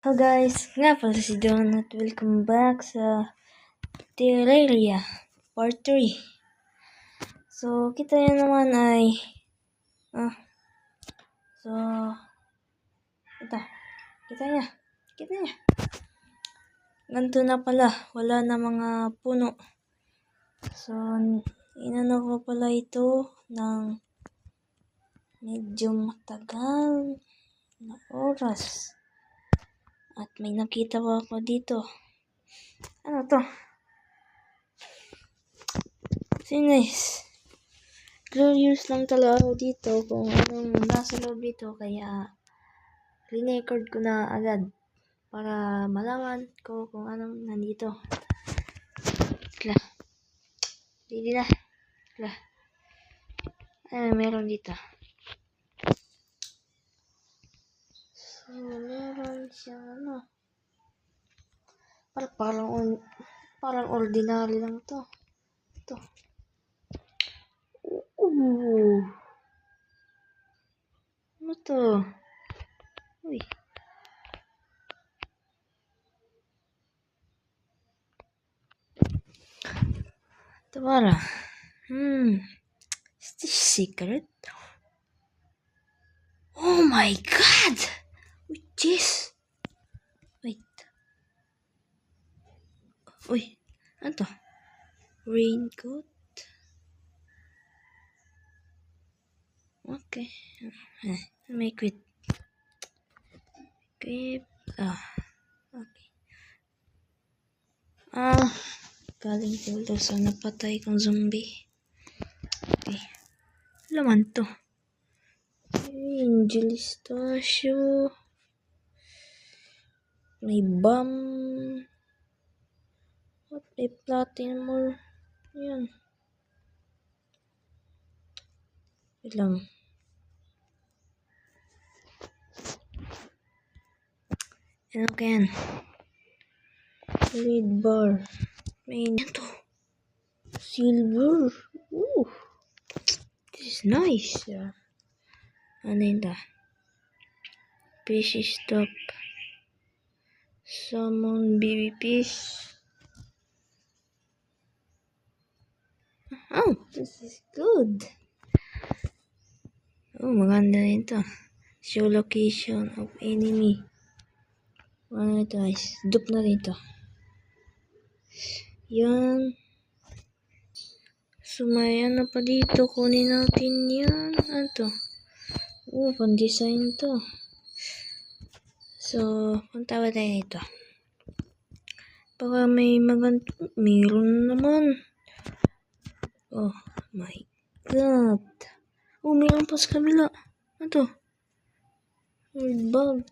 Hello guys, nga pala si John at welcome back sa Terraria Part 3. So, kita nyo naman ay ito, kita niya ganito na pala, wala na mga puno. So, inano ko pala ito ng medyo matagal na oras. At may nakita pa ako dito. Ano to? Sinis. Curious lang talaga ako dito kung anong nasa loob dito. Kaya, re-record ko na agad. Para malaman ko kung anong nandito. Dili na. Meron dito. So, meron siyang parang ordinary lang to. Ito. Ano to? Uy. Ito para. Is this secret? Oh my god! Which is? Wait. Uy. Ano to? Raincoat? Okay. May quit. Okay. Galing to sa napatay kong zombie. Okay. Laman to. Angel Statue. May bomb. What? May platinum more. Yan. Wait lang. Yan okay yan. Lead bar. May ito. Silver. Ooh. This is nice. Ano yun ta? Fish stop. Summon baby fish. Oh, this is good. Oh, maganda rin to. Show location of enemy. Ano ito guys? Dupe na rin to. Yan. So, may ano pa dito. Kunin natin yan. Ano to? Oh, pan-design to. So, punta ba tayo ito? Baka may maganto. Meron naman. Oh my god. Oh, meron pa sa kabila. Ano to? Weird bug.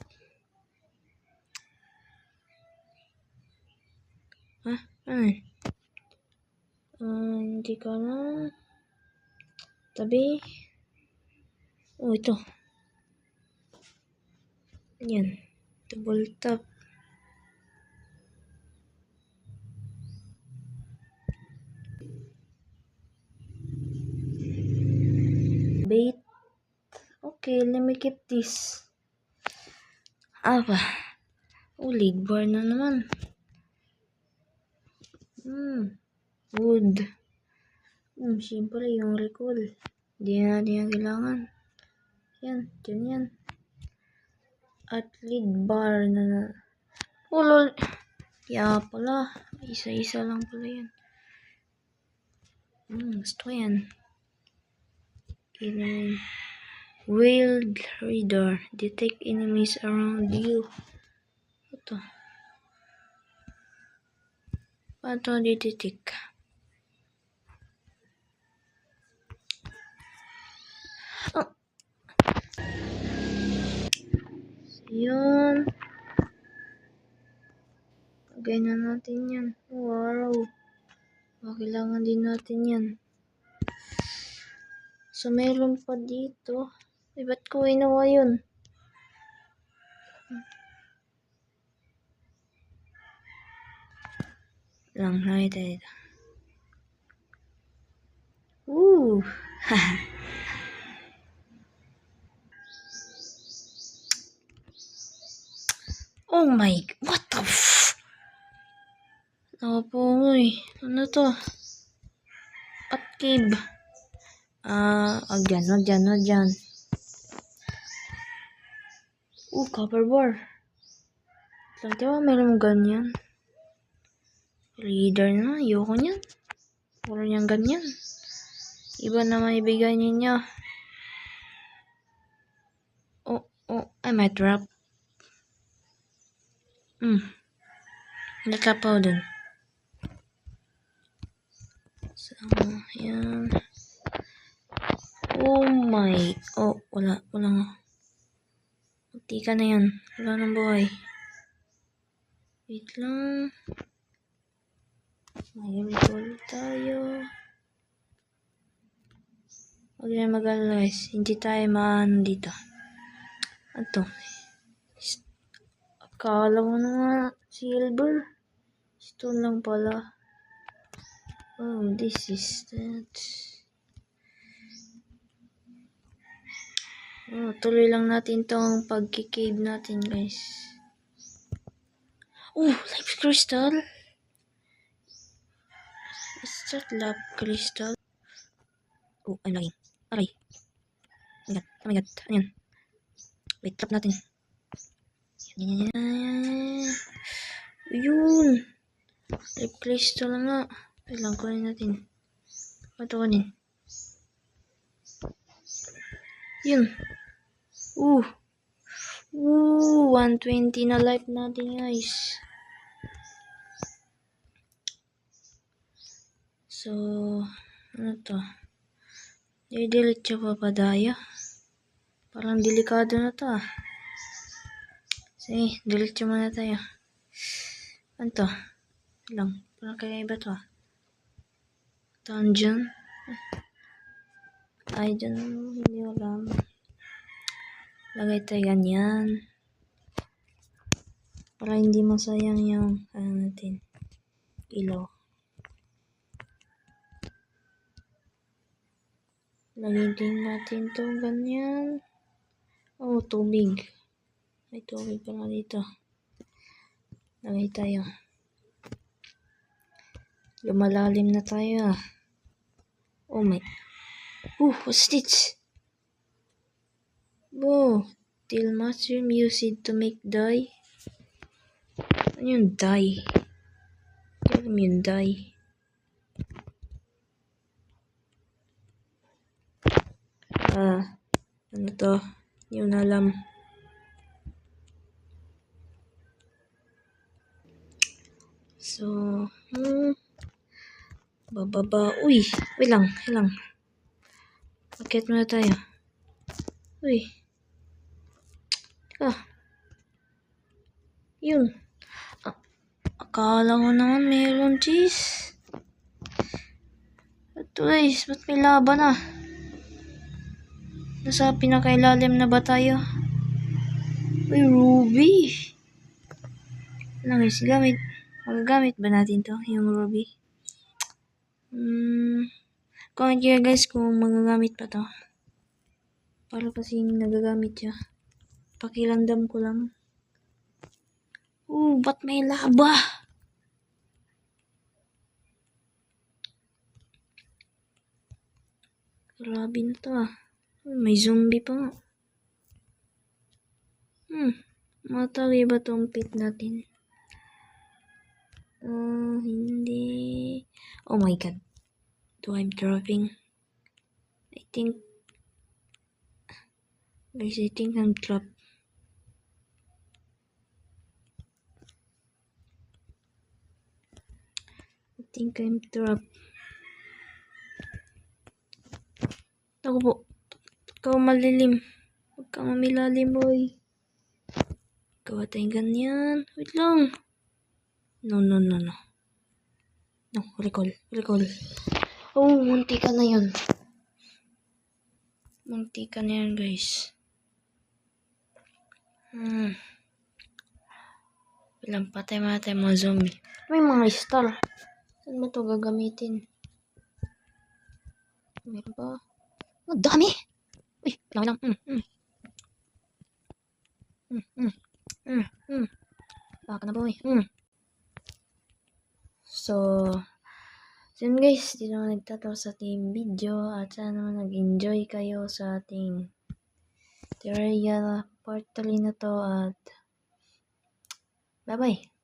Ano? Hindi ka na. Tabi. Oh, ito. Yan. Double tap. Bait. Okay, let me keep this. Oh, lead bar na naman. Wood. Siyempre yung recall. Hindi na natin yung kailangan. Yan, dyan yan. At lead bar na. Oh, lol. Kaya pala. Isa-isa lang pala yan. Gusto yan. Wild radar. Detect enemies around you. Ito. Paano detect? Oh. Yun. Lagay na natin yan. Wow. Kailangan din natin yan. So, meron pa dito. Ba't ko inawa yun? Lang, nakita dito. Ooh. Oh my, what the Napapungoy. Ano to? Pat cave. Wag dyan. Copper bar. Lang, diba meron ganyan? Leader na, ayoko niyan. Wala niyang ganyan. Iba naman ibigay ninyo. I might drop. Nakapaw dun. So, yan. Oh my. Wala nga. Munti ka na yan. Wala nang buhay. Wait lang. May recall tayo. Huwag na mag-alala guys. Hindi tayo maano dito. Ito. Akala mo na silver. Stone lang pala. Oh, this is that. Tuloy lang natin tong pagkikave natin guys. Life crystal. Is that love crystal? I'm lagging. Aray. Oh my god. Ano yan? Wait, trap natin. Yan. Yun. Life crystal nga. Kailangan kunin natin. Ito kunin. Yun. 120 na life natin guys. So, ano to? I-delete siya papadaya. Parang delikado na to. Sige, delete siya muna tayo. Ano to? Lang. Parang kaya iba to. Dungeon. Hindi alam. Lagay tayo ganyan. Para hindi masayang yung natin. Ilaw. Lagay din natin to ganyan. Tubig. May tubig pala dito. Lagay tayo. Lumalalim na tayo. Oh my. What's this? Till mushroom use it to make dye. Ano yung dye? Ano yung dye? Ano to? Yung alam. So, bababa. Wait lang. Akit muna tayo. Teka. Yun. Akala ko naman meron cheese. Ito guys, ba't may laban na? Nasa pinakailalim na ba tayo? Ruby. Ano guys, magagamit ba natin to? Yung ruby? Comment kayo guys kung magagamit pa to. Para kasi nagagamit siya. Pakiramdam ko lang. Ba't may laba? Grabe na to May zombie pa nga. Matali ba tong pit natin? Hindi. Oh my god. I'm dropping. I think I'm trapped. Ako po. Ikaw malilim. Huwag kang mamilalim, boy. Gawa tayong ganyan. Wait lang. No. No, recall. Munti ka na yun. Guys. Ilang patay mga zombie. May mga star. Saan mo to gagamitin? Meron ba? Dami! Uy, lang. Baka na boy. So, yun guys, dito na nagtatapos sa ating video at sana nag-enjoy kayo sa ating tutorial part 3 na to at bye bye.